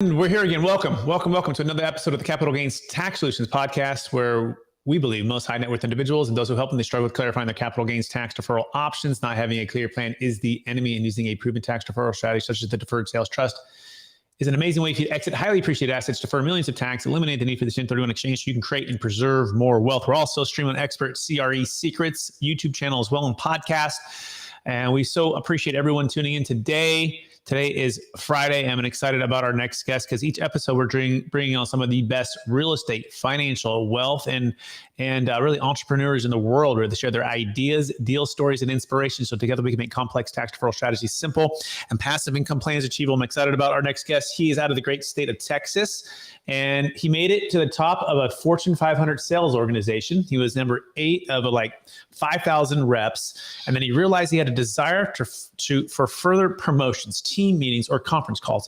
We're here again. Welcome to another episode of the Capital Gains Tax Solutions podcast, where we believe most high net worth individuals and those who help them, they struggle with clarifying their capital gains tax deferral options. Not having a clear plan is the enemy, and using a proven tax deferral strategy such as the Deferred Sales Trust is an amazing way for you to exit highly appreciated assets, defer millions of tax, eliminate the need for the 1031 exchange so you can create and preserve more wealth. We're also streaming expert CRE Secrets YouTube channel as well, and podcast. And we so appreciate everyone tuning in today. Today is Friday. I'm excited about our next guest because each episode we're bringing on some of the best real estate, financial, wealth, and really entrepreneurs in the world, where they share their ideas, deal stories, and inspiration. So together we can make complex tax deferral strategies simple and passive income plans achievable. I'm excited about our next guest. He is out of the great state of Texas, and he made it to the top of a Fortune 500 sales organization. He was number 8 of like 5,000 reps, and then he realized he had a desire for further promotions, team meetings, or conference calls.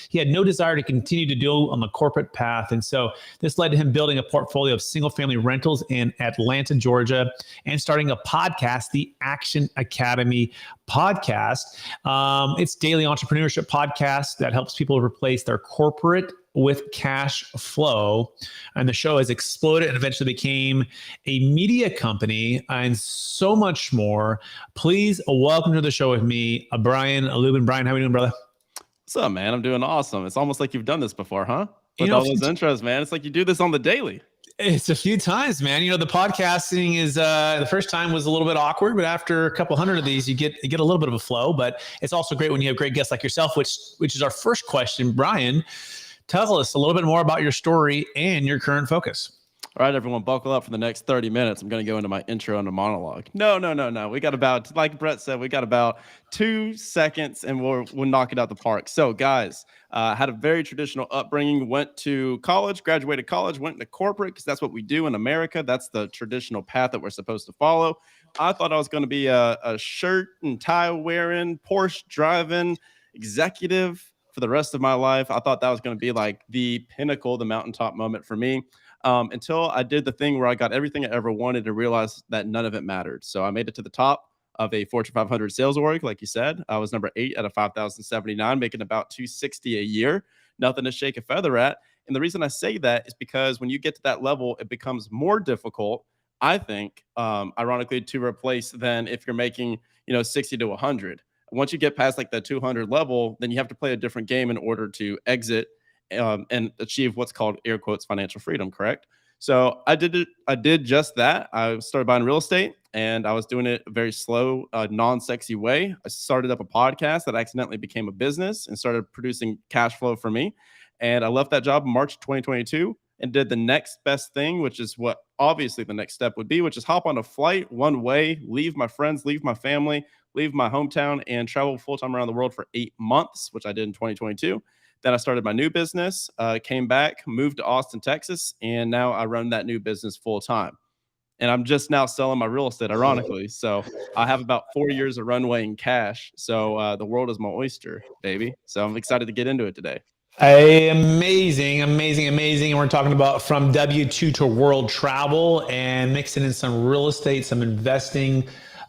He had no desire to continue to do on the corporate path. And so this led to him building a portfolio of single family rentals in Atlanta, Georgia, and starting a podcast, the Action Academy podcast. It's daily entrepreneurship podcast that helps people replace their corporate with cash flow. And the show has exploded and eventually became a media company and so much more. Please welcome to the show with me, Brian Luebben. Brian, how are you doing, brother? What's up, man? I'm doing awesome. It's almost like you've done this before, huh? With all those intros, man. It's like you do this on the daily. It's a few times, man. You know, the podcasting is the first time was a little bit awkward, but after a couple hundred of these, you get a little bit of a flow. But it's also great when you have great guests like yourself, which is our first question. Brian, tell us a little bit more about your story and your current focus. All right, everyone, buckle up for the next 30 minutes. I'm going to go into my intro and a monologue. No. We got about, like Brett said, we got about 2 seconds and we'll knock it out the park. So, guys, had a very traditional upbringing, went to college, graduated college, went into corporate because that's what we do in America. That's the traditional path that we're supposed to follow. I thought I was going to be a shirt and tie wearing, Porsche driving executive for the rest of my life. I thought that was going to be like the pinnacle, the mountaintop moment for me. Until I did the thing where I got everything I ever wanted and realized that none of it mattered. So I made it to the top of a Fortune 500 sales org. Like you said, I was number 8 out of 5,079, making about $260 a year. Nothing to shake a feather at. And the reason I say that is because when you get to that level, it becomes more difficult, I think, ironically, to replace than if you're making, 60 to 100. Once you get past like the 200 level, then you have to play a different game in order to exit and achieve what's called air quotes financial freedom, correct? So I did it. I did just that. I started buying real estate and I was doing it a very slow, non-sexy way. I started up a podcast that accidentally became a business and started producing cash flow for me. And I left that job in March 2022 and did the next best thing, which is what obviously the next step would be, which is hop on a flight one way, leave my friends, leave my family, leave my hometown, and travel full-time around the world for 8 months, which I did in 2022. Then I started my new business, came back, moved to Austin, Texas, and now I run that new business full time. And I'm just now selling my real estate, ironically. So I have about 4 years of runway in cash. So the world is my oyster, baby. So I'm excited to get into it today. Amazing. And we're talking about from W-2 to world travel and mixing in some real estate, some investing,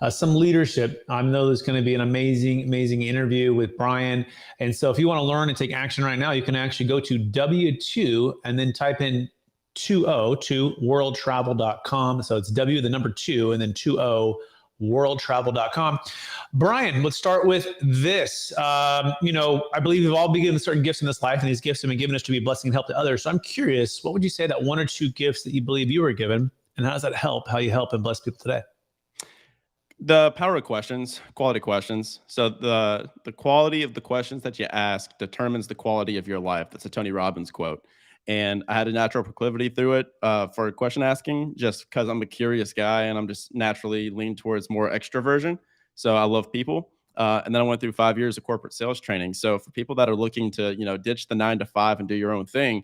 some leadership. I know there's going to be an amazing interview with Brian. And so if you want to learn and take action right now, you can actually go to W2 and then type in 20 to worldtravel.com. So it's W, the number 2, and then 20 worldtravel.com. Brian, let's start with this. I believe we've all been given certain gifts in this life, and these gifts have been given us to be a blessing and help to others. So I'm curious, what would you say that 1 or 2 gifts that you believe you were given, and how does that help how you help and bless people today? The power of questions, quality questions. So the quality of the questions that you ask determines the quality of your life. That's a Tony Robbins quote. And I had a natural proclivity through it for question asking, just because I'm a curious guy and I'm just naturally lean towards more extroversion. So I love people. And then I went through 5 years of corporate sales training. So for people that are looking to, ditch the 9 to 5 and do your own thing,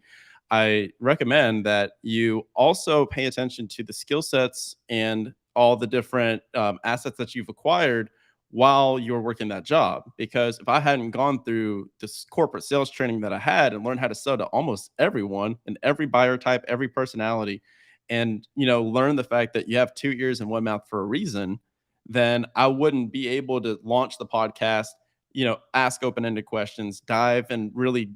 I recommend that you also pay attention to the skill sets and all the different assets that you've acquired while you're working that job. Because if I hadn't gone through this corporate sales training that I had and learned how to sell to almost everyone and every buyer type, every personality, and, learn the fact that you have 2 ears and 1 mouth for a reason, then I wouldn't be able to launch the podcast, ask open-ended questions, dive and really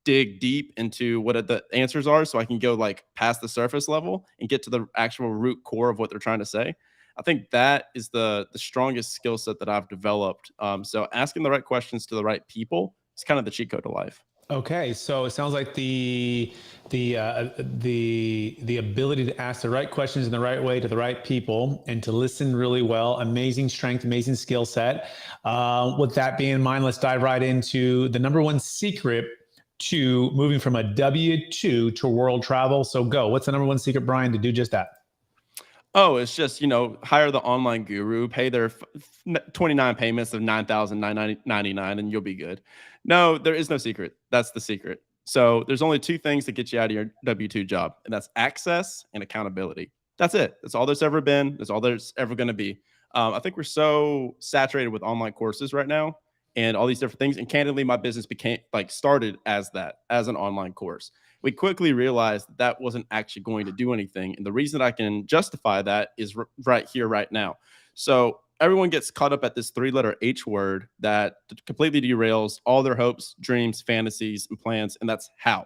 dig deep into what the answers are so I can go like past the surface level and get to the actual root core of what they're trying to say. I think that is the strongest skill set that I've developed. So asking the right questions to the right people is kind of the cheat code to life. Okay, so it sounds like the ability to ask the right questions in the right way to the right people and to listen really well, amazing strength, amazing skill set. With that being in mind, let's dive right into the number one secret to moving from a W-2 to world travel. So go. What's the number one secret, Brian, to do just that? Oh, it's just, hire the online guru, pay their 29 payments of $9,999 and you'll be good. No, there is no secret. That's the secret. So there's only two things that get you out of your W-2 job, and that's access and accountability. That's it. That's all there's ever been. That's all there's ever going to be. I think we're so saturated with online courses right now and all these different things. And candidly, my business started as an online course. We quickly realized that wasn't actually going to do anything. And the reason I can justify that is right here, right now. So everyone gets caught up at this 3-letter H word that completely derails all their hopes, dreams, fantasies, and plans. And that's how.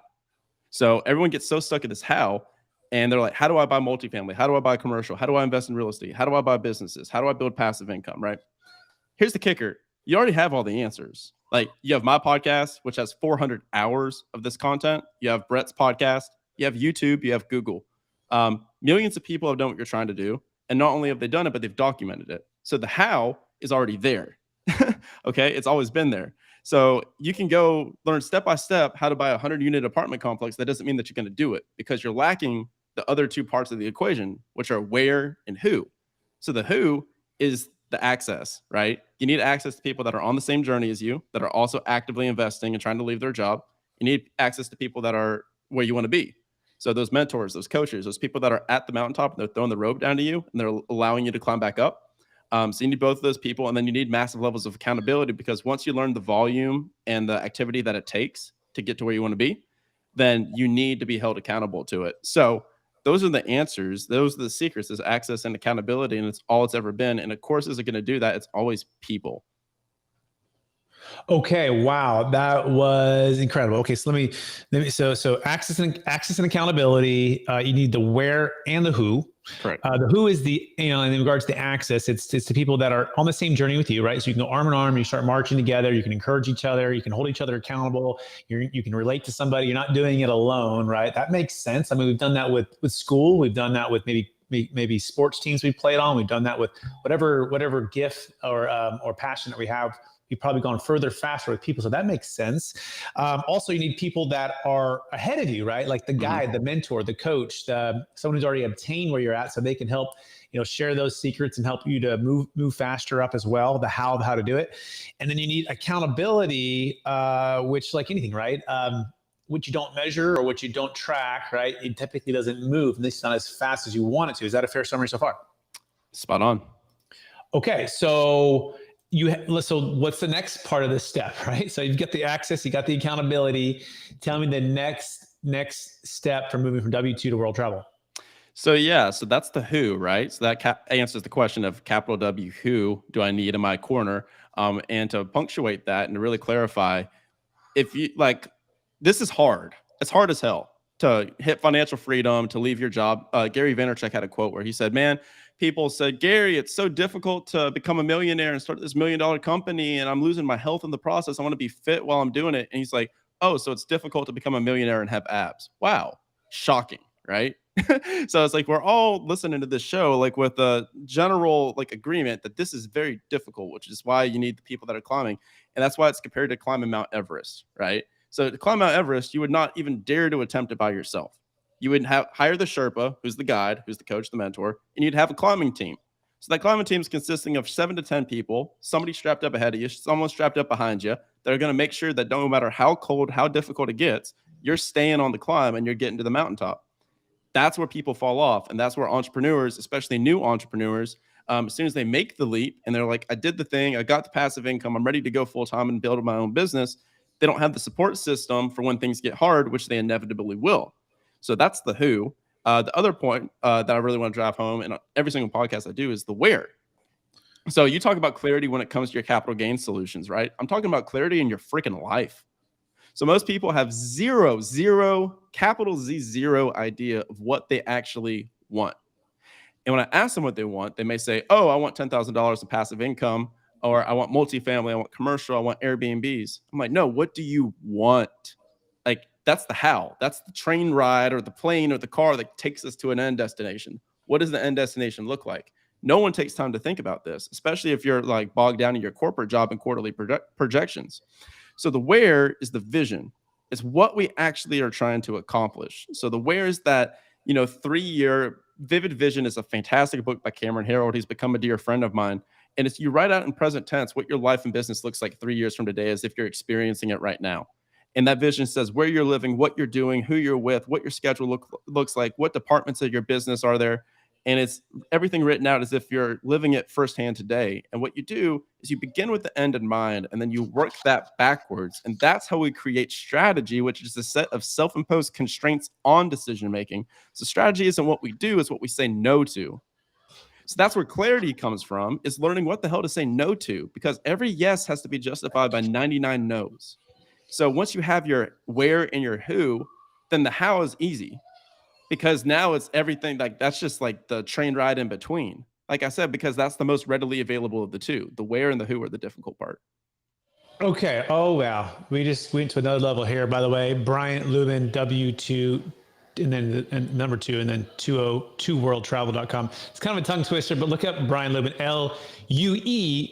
So everyone gets so stuck at this how. And they're like, how do I buy multifamily? How do I buy commercial? How do I invest in real estate? How do I buy businesses? How do I build passive income? Right? Here's the kicker. You already have all the answers. Like, you have my podcast, which has 400 hours of this content. You have Brett's podcast. You have YouTube. You have Google. Millions of people have done what you're trying to do. And not only have they done it, but they've documented it. So the how is already there. Okay. It's always been there. So you can go learn step by step how to buy a 100-unit apartment complex. That doesn't mean that you're going to do it, because you're lacking the other two parts of the equation, which are where and who. So the who is the access, right? You need access to people that are on the same journey as you, that are also actively investing and trying to leave their job. You need access to people that are where you want to be. So those mentors, those coaches, those people that are at the mountaintop, and they're throwing the rope down to you and they're allowing you to climb back up. So you need both of those people. And then you need massive levels of accountability, because once you learn the volume and the activity that it takes to get to where you want to be, then you need to be held accountable to it. So those are the answers. Those are the secrets, is access and accountability. And it's all it's ever been. And of course, is it going to do that? It's always people. Okay. Wow. That was incredible. Okay. So so access and accountability, you need the where and the who. Correct. The who is in regards to access, it's the people that are on the same journey with you, right? So you can go arm in arm, you start marching together, you can encourage each other, you can hold each other accountable, you can relate to somebody, you're not doing it alone, right? That makes sense. I mean, we've done that with school, we've done that with maybe sports teams we played on, we've done that with whatever gift or passion that we have. You've probably gone further, faster with people. So that makes sense. Also, you need people that are ahead of you, right? Like the guide, the mentor, the coach, someone who's already obtained where you're at, so they can help, share those secrets and help you to move faster up as well, the how to do it. And then you need accountability, which, like anything, right? Which you don't measure or which you don't track, right? It typically doesn't move, at least not as fast as you want it to. Is that a fair summary so far? Spot on. Okay, so what's the next part of this step, right? So you've got the access, you got the accountability. Tell me the next step for moving from W-2 to world travel. So that's the who, right? So that answers the question of capital W, who do I need in my corner? And to punctuate that and to really clarify, if you this is hard. It's hard as hell to hit financial freedom, to leave your job. Gary Vaynerchuk had a quote where he said, man, people said, Gary, it's so difficult to become a millionaire and start this $1 million company, and I'm losing my health in the process. I want to be fit while I'm doing it. And he's like, oh, so it's difficult to become a millionaire and have abs. Wow. Shocking, right? So it's like we're all listening to this show with a general agreement that this is very difficult, which is why you need the people that are climbing. And that's why it's compared to climbing Mount Everest, right? So to climb Mount Everest, you would not even dare to attempt it by yourself. You would hire the Sherpa, who's the guide, who's the coach, the mentor, and you'd have a climbing team. So that climbing team is consisting of 7 to 10 people, somebody strapped up ahead of you, someone strapped up behind you, that are going to make sure that no matter how cold, how difficult it gets, you're staying on the climb and you're getting to the mountaintop. That's where people fall off. And that's where entrepreneurs, especially new entrepreneurs, as soon as they make the leap and they're like, I did the thing, I got the passive income, I'm ready to go full time and build my own business. They don't have the support system for when things get hard, which they inevitably will. So that's the who. The other point that I really want to drive home in every single podcast I do is the where. So you talk about clarity when it comes to your capital gains solutions, right? I'm talking about clarity in your freaking life. So most people have zero, capital Z, zero idea of what they actually want. And when I ask them what they want, they may say, oh, I want $10,000 of passive income, or I want multifamily, I want commercial, I want Airbnbs. I'm like, no, what do you want? Like, that's the how. That's the train ride or the plane or the car that takes us to an end destination. What does the end destination look like? No one takes time to think about this, especially if you're like bogged down in your corporate job and quarterly projections. So the where is the vision. It's what we actually are trying to accomplish. So the where is that, 3-year Vivid Vision is a fantastic book by Cameron Herold. He's become a dear friend of mine. And it's you write out in present tense what your life and business looks like 3 years from today as if you're experiencing it right now. And that vision says where you're living, what you're doing, who you're with, what your schedule looks like, what departments of your business are there. And it's everything written out as if you're living it firsthand today. And what you do is you begin with the end in mind, and then you work that backwards. And that's how we create strategy, which is a set of self-imposed constraints on decision-making. So strategy isn't what we do, it's what we say no to. So that's where clarity comes from, is learning what the hell to say no to, because every yes has to be justified by 99 no's. So once you have your where and your who, then the how is easy. Because now it's everything, like that's just like the train ride in between. Like I said, because that's the most readily available of the two. The where and the who are the difficult part. Okay. Oh, wow. We just went to another level here, by the way. Bryant Luebben, W2, and then number 2, and then 202worldtravel.com. It's kind of a tongue twister, but look up Brian Luebben, Luebben.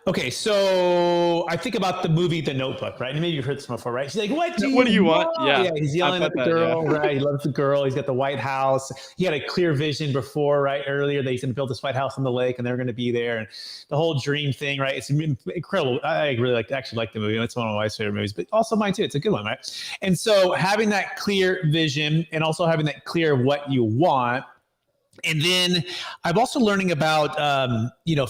Okay, so I think about the movie The Notebook, right? And maybe you've heard this before, right? She's like, what do you want? Yeah, he's yelling at the girl, right? He loves the girl. He's got the White House. He had a clear vision before, right? Earlier, that he's going to build this White House on the lake, and they're going to be there. And the whole dream thing, right? It's incredible. I really actually like the movie. It's one of my wife's favorite movies, but also mine too. It's a good one, right? And so having that clear vision and also having that clear what you want. And then I'm also learning about,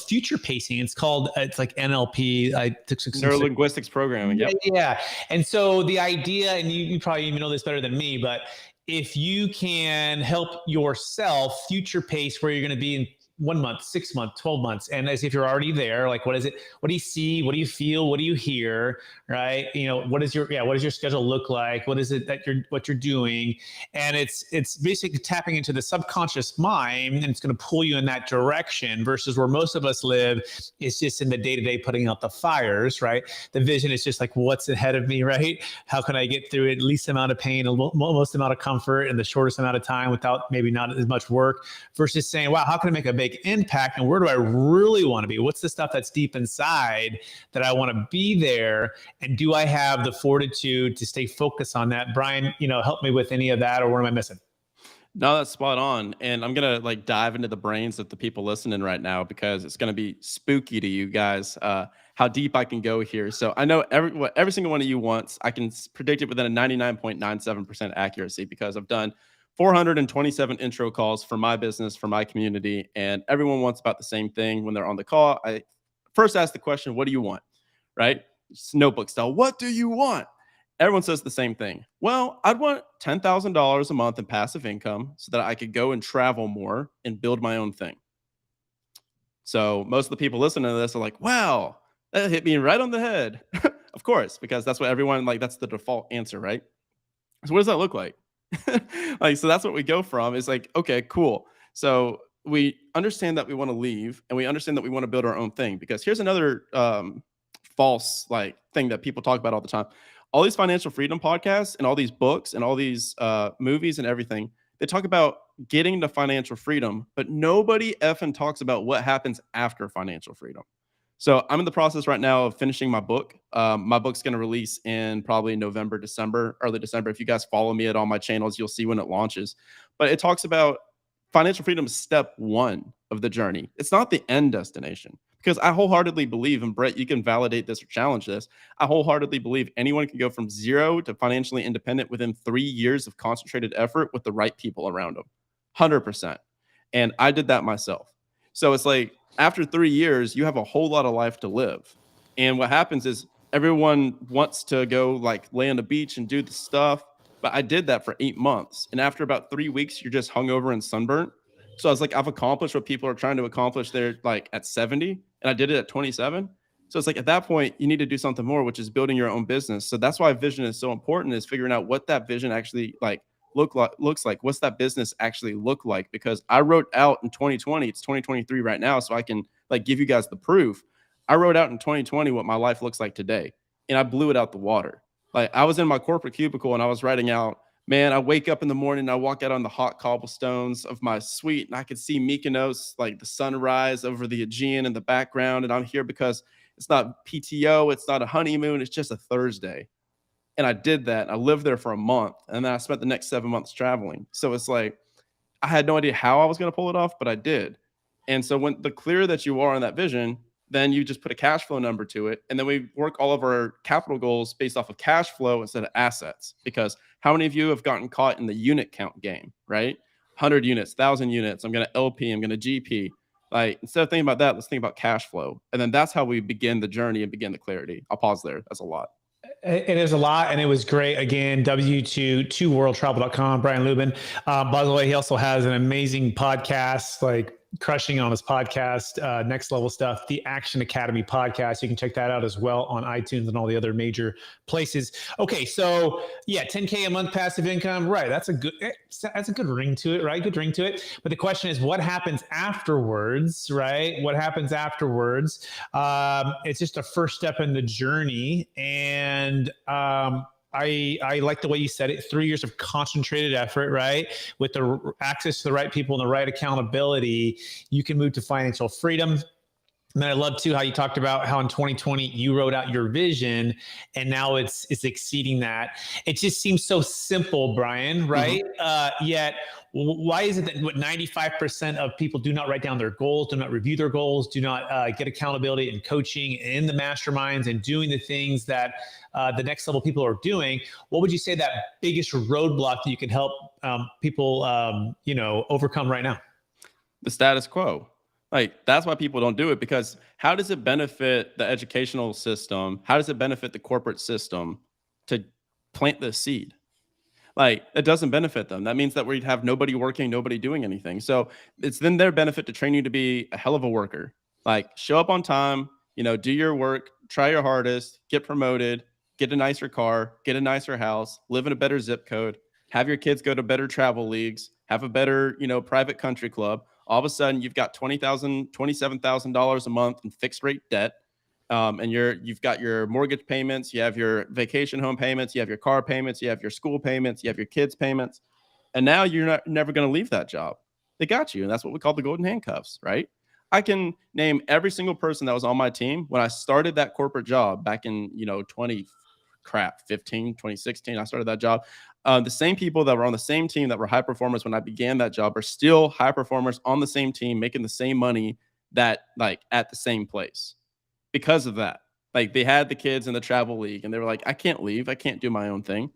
future pacing. It's called, it's like NLP. I took some neuro-linguistics programming. Yep. Yeah. And so the idea, and you probably even know this better than me, but if you can help yourself future pace where you're going to be in 1 month, 6 months, 12 months. And as if you're already there, like, what is it? What do you see? What do you feel? What do you hear? Right. What does your schedule look like? What is it that you're doing? And it's basically tapping into the subconscious mind, and it's going to pull you in that direction versus where most of us live is just in the day-to-day putting out the fires, right? The vision is just like, what's ahead of me, right? How can I get through it? Least amount of pain, most amount of comfort in the shortest amount of time without maybe not as much work, versus saying, wow, how can I make a big impact, and where do I really want to be? What's the stuff that's deep inside that I want to be there? And do I have the fortitude to stay focused on that? Brian, help me with any of that, or what am I missing? No, that's spot on. And I'm going to dive into the brains of the people listening right now, because it's going to be spooky to you guys, how deep I can go here. So I know every single one of you wants. I can predict it within a 99.97% accuracy, because I've done 427 intro calls for my business, for my community, and everyone wants about the same thing when they're on the call. I first ask the question, what do you want? Right? It's notebook style. What do you want? Everyone says the same thing. Well, I'd want $10,000 a month in passive income so that I could go and travel more and build my own thing. So most of the people listening to this are like, wow, that hit me right on the head. Of course, because that's what everyone, that's the default answer, right? So what does that look like? So that's what we go from, is like, okay, cool. So we understand that we want to leave, and we understand that we want to build our own thing, because here's another false thing that people talk about all the time. All these financial freedom podcasts and all these books and all these movies and everything, they talk about getting to financial freedom, but nobody effing talks about what happens after financial freedom. So I'm in the process right now of finishing my book. My book's going to release in probably November, December, early December. If you guys follow me at all my channels, you'll see when it launches. But it talks about financial freedom is step 1 of the journey. It's not the end destination, because I wholeheartedly believe, and Brett, you can validate this or challenge this, I wholeheartedly believe anyone can go from 0 to financially independent within 3 years of concentrated effort with the right people around them. 100%. And I did that myself. So it's like, after 3 years, you have a whole lot of life to live. And what happens is everyone wants to go lay on the beach and do the stuff. But I did that for 8 months. And after about 3 weeks, you're just hungover and sunburnt. So I was like, I've accomplished what people are trying to accomplish there at 70. And I did it at 27. So it's like at that point, you need to do something more, which is building your own business. So that's why vision is so important, is figuring out what that vision actually looks like. What's that business actually look like? Because I wrote out in 2020, it's 2023 right now, so I can like give you guys the proof. I wrote out in 2020 what my life looks like today, and I blew it out the water. Like I was in my corporate cubicle and I was writing out, man, I wake up in the morning and I walk out on the hot cobblestones of my suite and I could see Mykonos, like the sunrise over the Aegean in the background. And I'm here because it's not PTO, it's not a honeymoon, it's just a Thursday. And I did that. I lived there for a month and then I spent the next 7 months traveling. So it's like, I had no idea how I was going to pull it off, but I did. And so when the clearer that you are on that vision, then you just put a cash flow number to it. And then we work all of our capital goals based off of cash flow instead of assets. Because how many of you have gotten caught in the unit count game, right? 100 units, 1,000 units. I'm going to LP, I'm going to GP. Like instead of thinking about that, let's think about cash flow. And then that's how we begin the journey and begin the clarity. I'll pause there. That's a lot. It is a lot, and it was great. Again, w2worldtravel.com, Brian Luebben. By the way, he also has an amazing podcast, like crushing on his podcast, Next Level Stuff, the Action Academy podcast. You can check that out as well on iTunes and all the other major places. Okay, so yeah, 10K a month passive income, right? That's a good ring to it, right? Good ring to it. But the question is, what happens afterwards, right? What happens afterwards? It's just a first step in the journey, and I like the way you said it. 3 years of concentrated effort, right? With the access to the right people and the right accountability, you can move to financial freedom. And then I love too how you talked about how in 2020 you wrote out your vision, and now it's exceeding that. It just seems so simple, Brian, right? Yet why is it that 95% of people do not write down their goals, do not review their goals, do not get accountability and coaching in the masterminds and doing the things that the next level people are doing? What would you say that biggest roadblock that you can help people overcome right now? The status quo. Like that's why people don't do it, because how does it benefit the educational system? How does it benefit the corporate system to plant the seed? Like it doesn't benefit them. That means that we'd have nobody working, nobody doing anything. So it's then their benefit to train you to be a hell of a worker. Like show up on time, do your work, try your hardest, get promoted, get a nicer car, get a nicer house, live in a better zip code, have your kids go to better travel leagues, have a better, private country club. All of a sudden you've got $20,000, $27,000 a month in fixed rate debt. And you've got your mortgage payments, you have your vacation home payments, you have your car payments, you have your school payments, you have your kids never going to leave that job. They got you. And that's what we call the golden handcuffs, right? I can name every single person that was on my team when I started that corporate job back in, 2016, I started that job. The same people that were on the same team that were high performers when I began that job are still high performers on the same team, making the same money that like at the same place because of that. Like they had the kids in the travel league and they were like, I can't leave. I can't do my own thing.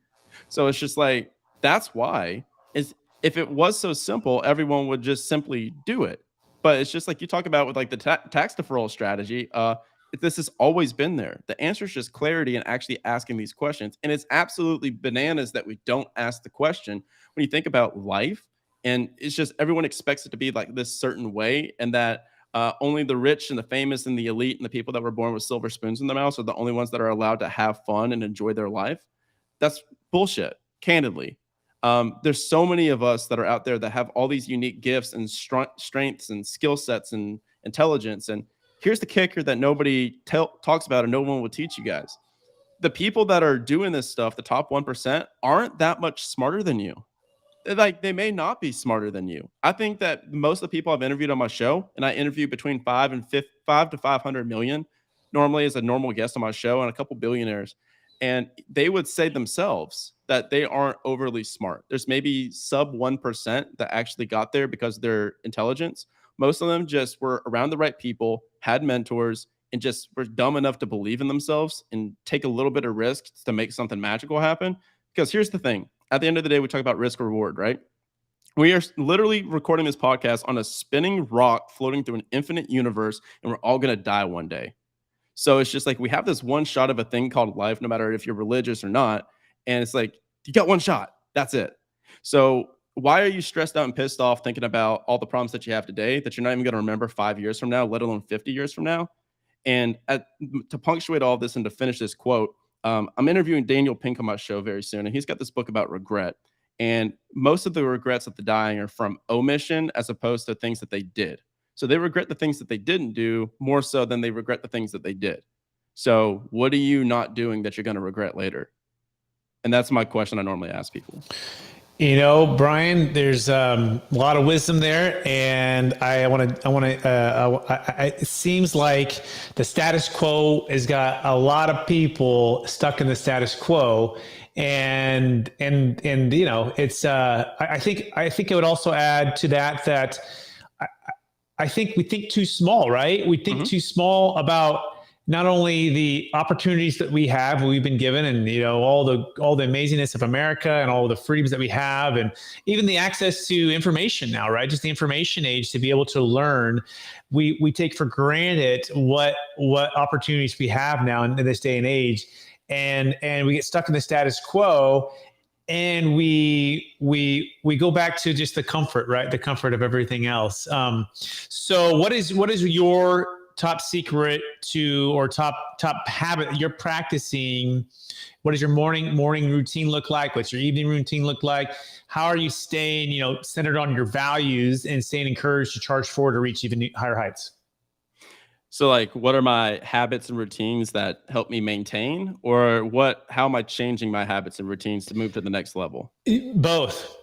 So it's just like, that's why is if it was so simple, everyone would just simply do it. But it's just like you talk about with like the tax deferral strategy. This has always been there. The answer is just clarity and actually asking these questions. And it's absolutely bananas that we don't ask the question when you think about life. And it's just everyone expects it to be like this certain way, and that only the rich and the famous and the elite and the people that were born with silver spoons in their mouths are the only ones that are allowed to have fun and enjoy their life. That's bullshit, candidly. There's so many of us that are out there that have all these unique gifts and strengths and skill sets and intelligence. And here's the kicker that nobody talks about and no one will teach you guys. The people that are doing this stuff, the top 1%, aren't that much smarter than you. Like they may not be smarter than you. I think that most of the people I've interviewed on my show, and I interview between 5 to 500 million normally as a normal guest on my show, and a couple billionaires. And they would say themselves that they aren't overly smart. There's maybe sub 1% that actually got there because of their intelligence. Most of them just were around the right people, had mentors, and just were dumb enough to believe in themselves and take a little bit of risk to make something magical happen. Because here's the thing. At the end of the day, we talk about risk reward, right? We are literally recording this podcast on a spinning rock floating through an infinite universe, and we're all going to die one day. So it's just like we have this one shot of a thing called life, no matter if you're religious or not. And it's like, you got one shot. That's it. So why are you stressed out and pissed off thinking about all the problems that you have today that you're not even going to remember 5 years from now, let alone 50 years from now? And to punctuate all this and to finish this quote, I'm interviewing Daniel Pink on my show very soon, and he's got this book about regret. And most of the regrets of the dying are from omission as opposed to things that they did. So they regret the things that they didn't do more so than they regret the things that they did. So what are you not doing that you're going to regret later? And that's my question I normally ask people. You know, Brian, there's a lot of wisdom there, and it seems like the status quo has got a lot of people stuck in the status quo, and you know, it's I think I would also add to that I think we think too small, right? We think too small about not only the opportunities that we have, we've been given, and you know, all the amazingness of America and all the freedoms that we have, and even the access to information now, right? Just the information age to be able to learn. We take for granted what opportunities we have now in this day and age, and we get stuck in the status quo. And we go back to just the comfort, right? The comfort of everything else. So what is your top secret or top habit you're practicing? What does your morning routine look like? What's your evening routine look like? How are you staying, you know, centered on your values and staying encouraged to charge forward to reach even higher heights? So like, what are my habits and routines that help me maintain, or how am I changing my habits and routines to move to the next level? Both.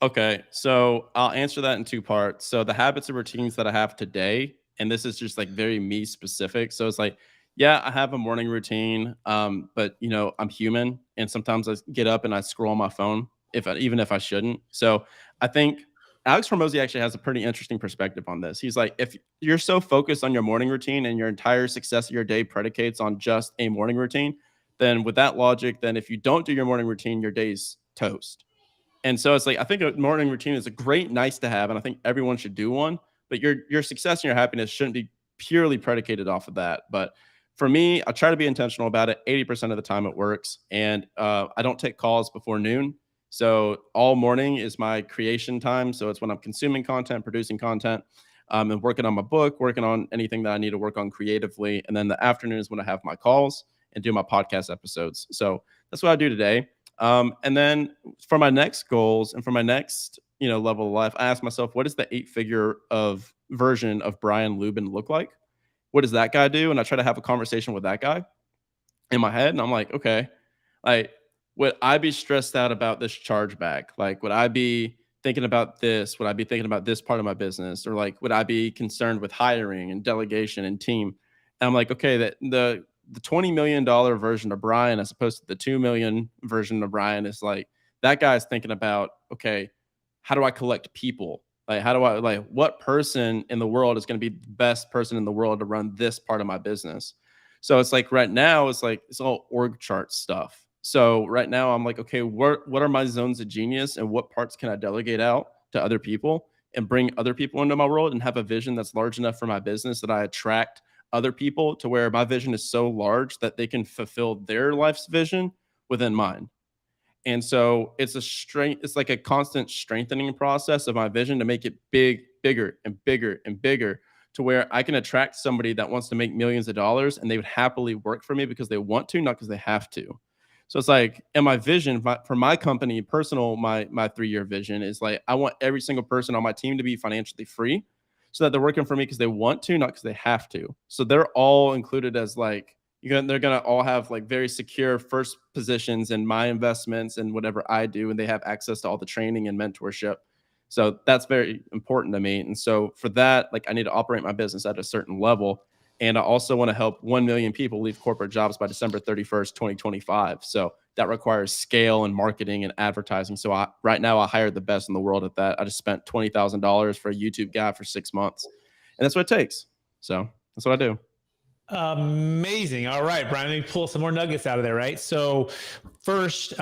Okay. So I'll answer that in two parts. So the habits and routines that I have today, and this is just like very me specific. So it's like, yeah, I have a morning routine. But you know, I'm human, and sometimes I get up and I scroll on my phone even if I shouldn't. So I think Alex Hormozy actually has a pretty interesting perspective on this. He's like, if you're so focused on your morning routine and your entire success of your day predicates on just a morning routine, then with that logic, then if you don't do your morning routine, your day's toast. And so it's like, I think a morning routine is a great, nice to have, and I think everyone should do one, but your success and your happiness shouldn't be purely predicated off of that. But for me, I try to be intentional about it. 80% of the time it works. And I don't take calls before noon. So all morning is my creation time. So it's when I'm consuming content, producing content, and working on my book, working on anything that I need to work on creatively. And then the afternoon is when I have my calls and do my podcast episodes. So that's what I do today. And then for my next goals and for my next, you know, level of life, I ask myself, what does the 8-figure version of Brian Luebben look like? What does that guy do? And I try to have a conversation with that guy in my head. And I'm like, okay, like, would I be stressed out about this chargeback? Like, would I be thinking about this? Would I be thinking about this part of my business? Or like, would I be concerned with hiring and delegation and team? And I'm like, okay, that the $20 million version of Brian, as opposed to the 2 million version of Brian, is like, that guy's thinking about, okay, how do I collect people? Like, how do I, like, what person in the world is going to be the best person in the world to run this part of my business? So it's like right now, it's like, it's all org chart stuff. So right now I'm like, okay, what are my zones of genius and what parts can I delegate out to other people and bring other people into my world and have a vision that's large enough for my business that I attract other people to where my vision is so large that they can fulfill their life's vision within mine. And so it's like a constant strengthening process of my vision to make it bigger and bigger and bigger, to where I can attract somebody that wants to make millions of dollars and they would happily work for me because they want to, not because they have to. So it's like, and my vision for my company, my 3-year vision is like, I want every single person on my team to be financially free so that they're working for me because they want to, not because they have to. So they're all included as like, they're going to all have like very secure first positions in my investments and whatever I do. And they have access to all the training and mentorship. So that's very important to me. And so for that, like, I need to operate my business at a certain level. And I also want to help 1 million people leave corporate jobs by December 31st, 2025. So that requires scale and marketing and advertising. So right now I hired the best in the world at that. I just spent $20,000 for a YouTube guy for 6 months. And that's what it takes. So that's what I do. Amazing. All right, Brian, let me pull some more nuggets out of there, right? So First,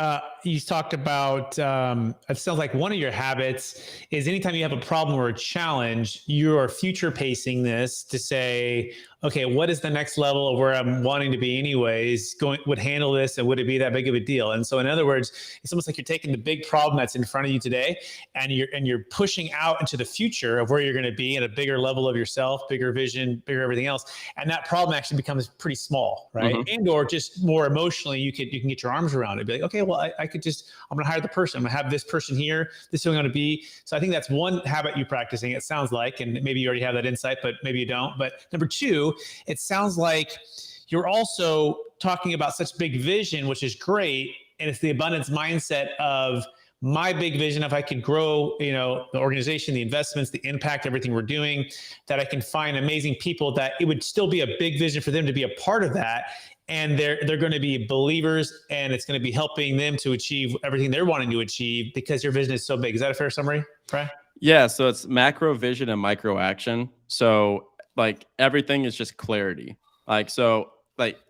you talked about, it sounds like one of your habits is anytime you have a problem or a challenge, you are future pacing this to say, okay, what is the next level of where I'm wanting to be anyways, would handle this, and would it be that big of a deal? And so in other words, it's almost like you're taking the big problem that's in front of you today and you're pushing out into the future of where you're going to be at a bigger level of yourself, bigger vision, bigger everything else. And that problem actually becomes pretty small, right? And or just more emotionally, you can get your arms around it. Be like, okay, well, I'm going to hire the person. I'm going to have this person here. This is who I'm going to be. So I think that's one habit you're practicing, it sounds like, and maybe you already have that insight, but maybe you don't. But number two, it sounds like you're also talking about such big vision, which is great. And it's the abundance mindset of my big vision. If I could grow, the organization, the investments, the impact, everything we're doing, that I can find amazing people that it would still be a big vision for them to be a part of that. And they're going to be believers, and it's going to be helping them to achieve everything they're wanting to achieve because your vision is so big. Is that a fair summary, Brian? Yeah. So it's macro vision and micro action. So like everything is just clarity. Like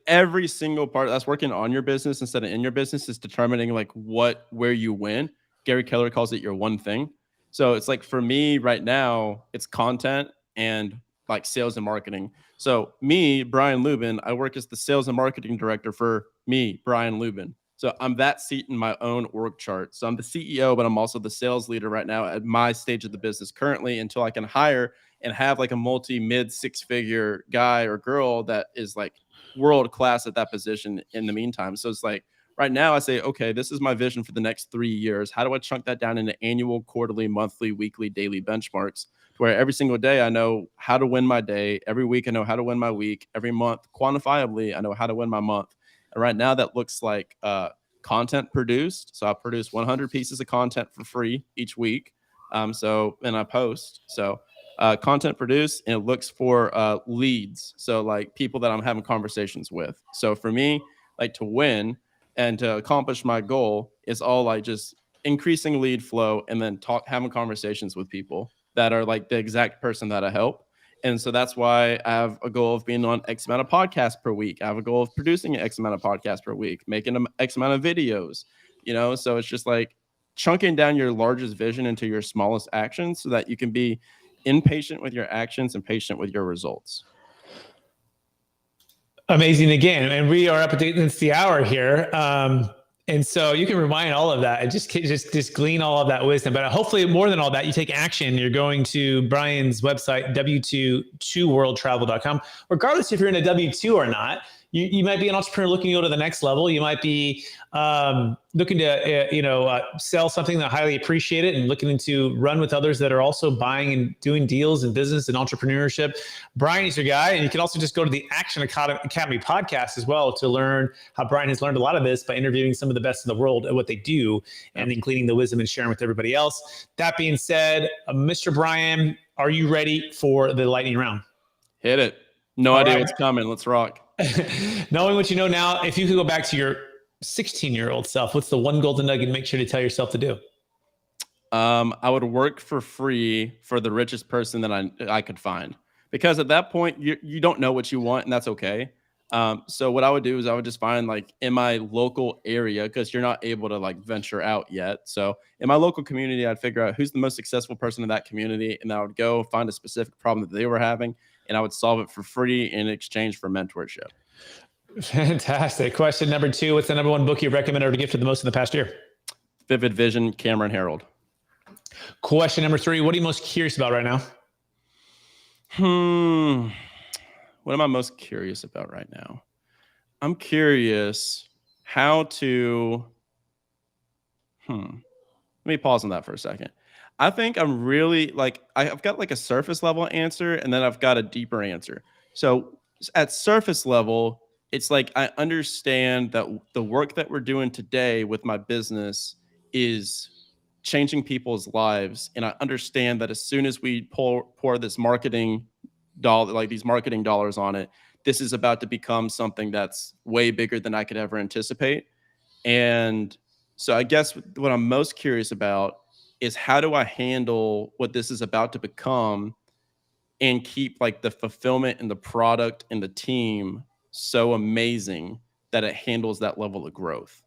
every single part that's working on your business instead of in your business is determining like where you win. Gary Keller calls it your one thing. So it's like for me right now, it's content and like sales and marketing. So me, Brian Luebben, I work as the sales and marketing director for me, Brian Luebben. So I'm that seat in my own org chart. So I'm the CEO, but I'm also the sales leader right now at my stage of the business currently until I can hire and have like a mid 6-figure guy or girl that is like world class at that position in the meantime. So it's like right now I say, okay, this is my vision for the next 3 years. How do I chunk that down into annual, quarterly, monthly, weekly, daily benchmarks to where every single day I know how to win my day. Every week I know how to win my week. Every month, quantifiably, I know how to win my month. And right now that looks like content produced. So I produce 100 pieces of content for free each week. And I post. So content produced, and it looks for leads. So like people that I'm having conversations with. So for me, like to win and to accomplish my goal is all like just increasing lead flow and then having conversations with people that are like the exact person that I help. And so that's why I have a goal of being on X amount of podcasts per week. I have a goal of producing X amount of podcasts per week, making them X amount of videos, so it's just like chunking down your largest vision into your smallest actions so that you can be impatient with your actions and patient with your results. Amazing again. And we are up against the hour here. And so you can remind all of that and just glean all of that wisdom. But hopefully more than all that, you take action. You're going to Brian's website, w22worldtravel.com. Regardless if you're in a W-2 or not, you might be an entrepreneur looking to go to the next level. You might be looking to sell something that highly appreciate it and looking to run with others that are also buying and doing deals in business and entrepreneurship. Brian is your guy. And you can also just go to the Action Academy podcast as well to learn how Brian has learned a lot of this by interviewing some of the best in the world at what they do and then gleaning the wisdom and sharing with everybody else. That being said, Mr. Brian, are you ready for the lightning round? Hit it. No idea what's coming. Let's rock. Knowing what you know now, if you could go back to your 16-year-old self, what's the one golden nugget make sure to tell yourself to do? I would work for free for the richest person that I could find, because at that point you don't know what you want, and that's okay. So what I would do is I would just find like in my local area, because you're not able to like venture out yet. So in my local community, I'd figure out who's the most successful person in that community, and I would go find a specific problem that they were having, and I would solve it for free in exchange for mentorship. Fantastic. Question number 2, what's the number one book you recommend or gifted the most in the past year? Vivid Vision, Cameron Herold. Question number 3, what are you most curious about right now? What am I most curious about right now? I'm curious how to, let me pause on that for a second. I think I'm really like, I've got like a surface level answer, and then I've got a deeper answer. So at surface level, it's like I understand that the work that we're doing today with my business is changing people's lives. And I understand that as soon as we pour this marketing dollar, like these marketing dollars on it, this is about to become something that's way bigger than I could ever anticipate. And so I guess what I'm most curious about is how do I handle what this is about to become and keep like the fulfillment and the product and the team so amazing that it handles that level of growth.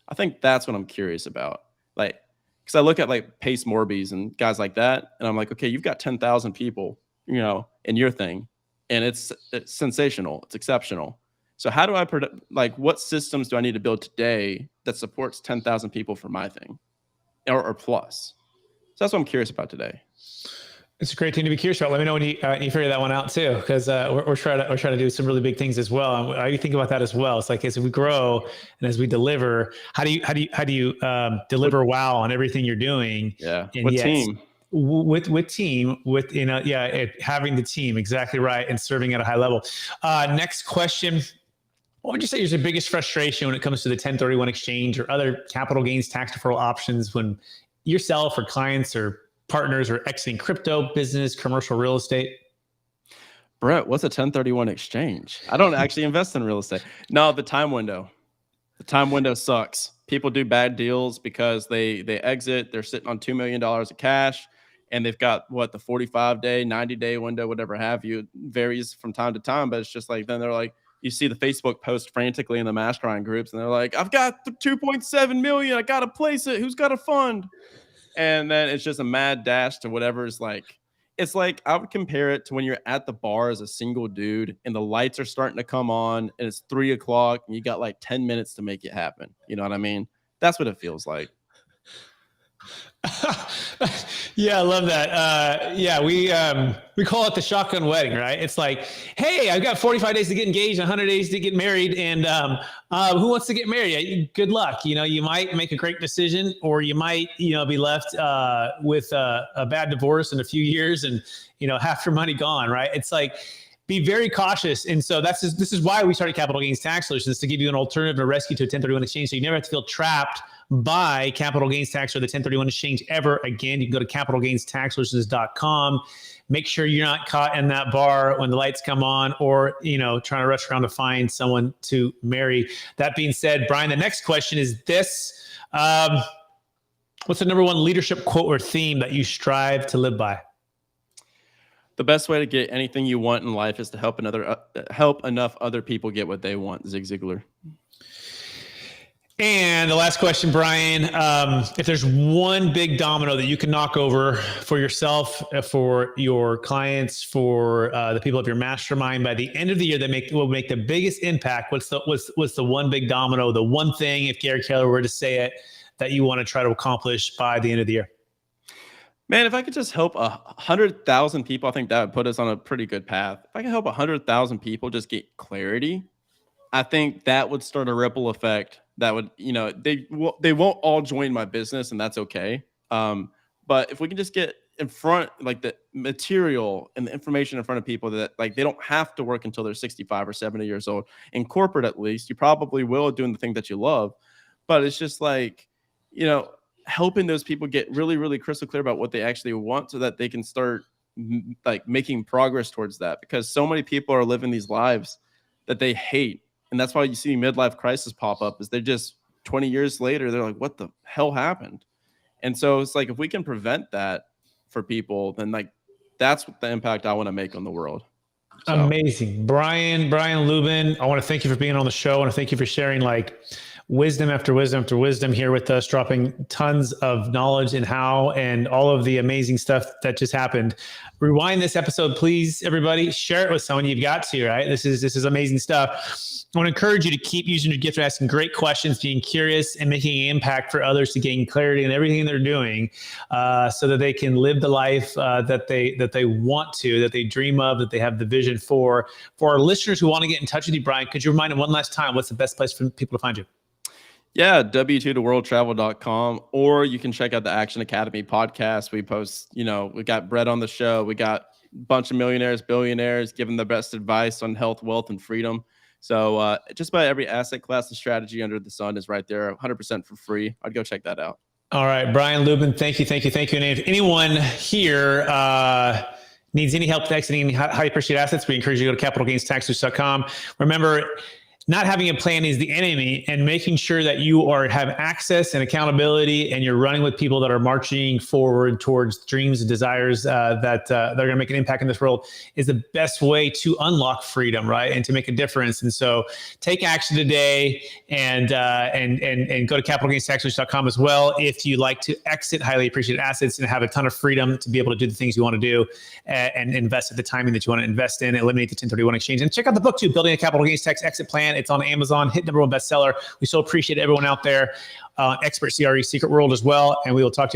I think that's what I'm curious about. Like, because I look at like Pace Morbies and guys like that, and I'm like, okay, you've got 10,000 people, in your thing, and it's sensational, it's exceptional. So how do I like what systems do I need to build today that supports 10,000 people for my thing, or plus? So that's what I'm curious about today. It's a great thing to be curious about. Let me know when you figure that one out too, because we're trying to do some really big things as well. And I think about that as well. It's like as we grow and as we deliver, how do you deliver wow on everything you're doing? Yeah, and with yet, team. With team, having the team, exactly right, and serving at a high level. Next question. What would you say is your biggest frustration when it comes to the 1031 exchange or other capital gains tax deferral options when yourself or clients or partners are exiting crypto, business, commercial real estate? Brett, what's a 1031 exchange? I don't actually invest in real estate. No, the time window. The time window sucks. People do bad deals because they exit. They're sitting on $2 million of cash, and they've got the 45-day, 90-day window, whatever have you. It varies from time to time, but it's just like then they're like, you see the Facebook post frantically in the mastermind groups, and they're like, I've got 2.7 million. I got to place it. Who's got a fund? And then it's just a mad dash to whatever's like. It's like I would compare it to when you're at the bar as a single dude and the lights are starting to come on and it's 3 o'clock and you got like 10 minutes to make it happen. You know what I mean? That's what it feels like. Yeah, I love that. We call it the shotgun wedding, right? It's like, hey, I've got 45 days to get engaged, 100 days to get married, and who wants to get married? Good luck. You might make a great decision, or you might, be left with a bad divorce in a few years, and half your money gone, right? It's like, be very cautious. And so this is why we started Capital Gains Tax Solutions, to give you an alternative, a rescue to a 1031 exchange, so you never have to feel trapped by capital gains tax or the 1031 exchange ever again. You can go to capitalgainstaxsolutions.com. Make sure you're not caught in that bar when the lights come on, or trying to rush around to find someone to marry. That being said, Brian, the next question is this: what's the number one leadership quote or theme that you strive to live by? The best way to get anything you want in life is to help enough other people get what they want. Zig Ziglar. And the last question, Brian, if there's one big domino that you can knock over for yourself, for your clients, for the people of your mastermind by the end of the year that will make the biggest impact, what's the one big domino, the one thing, if Gary Keller were to say it, that you want to try to accomplish by the end of the year? Man, if I could just help 100,000 people, I think that would put us on a pretty good path. If I could help 100,000 people just get clarity, I think that would start a ripple effect. That would, they won't all join my business, and that's okay. But if we can just get in front, like the material and the information in front of people that like they don't have to work until they're 65 or 70 years old. In corporate, at least, you probably will doing the thing that you love. But it's just like, helping those people get really, really crystal clear about what they actually want, so that they can start like making progress towards that. Because so many people are living these lives that they hate. And that's why you see midlife crisis pop up, is they're just 20 years later, they're like, what the hell happened? And so it's like, if we can prevent that for people, then like, that's what the impact I want to make on the world. So. Amazing. Brian Luebben, I want to thank you for being on the show. I want to thank you for sharing like wisdom after wisdom after wisdom here with us, dropping tons of knowledge and all of the amazing stuff that just happened. Rewind this episode, please, everybody. Share it with someone you've got to, right? This is amazing stuff. I want to encourage you to keep using your gift of asking great questions, being curious, and making an impact for others to gain clarity in everything they're doing, so that they can live the life that they want to, that they dream of, that they have the vision for. For our listeners who want to get in touch with you, Brian, could you remind them one last time, what's the best place for people to find you? Yeah, w2toworldtravel.com, or you can check out the Action Academy podcast. We post, we got Brett on the show. We got a bunch of millionaires, billionaires, giving the best advice on health, wealth, and freedom. So just about every asset class and strategy under the sun is right there, 100% for free. I'd go check that out. All right, Brian Luebben, thank you. And if anyone here needs any help exiting high appreciated assets, we encourage you to go to capitalgainstaxsolutions.com. Remember, not having a plan is the enemy, and making sure that you have access and accountability, and you're running with people that are marching forward towards dreams and desires that they're going to make an impact in this world is the best way to unlock freedom, right? And to make a difference. And so take action today, and go to capitalgainstaxsolutions.com as well. If you like to exit highly appreciated assets and have a ton of freedom to be able to do the things you want to do, and invest at the timing that you want to invest in, eliminate the 1031 exchange, and check out the book too, Building a Capital Gains Tax Exit Plan. It's on Amazon, hit #1 bestseller. We so appreciate everyone out there, Expert CRE Secret World as well. And we will talk to you.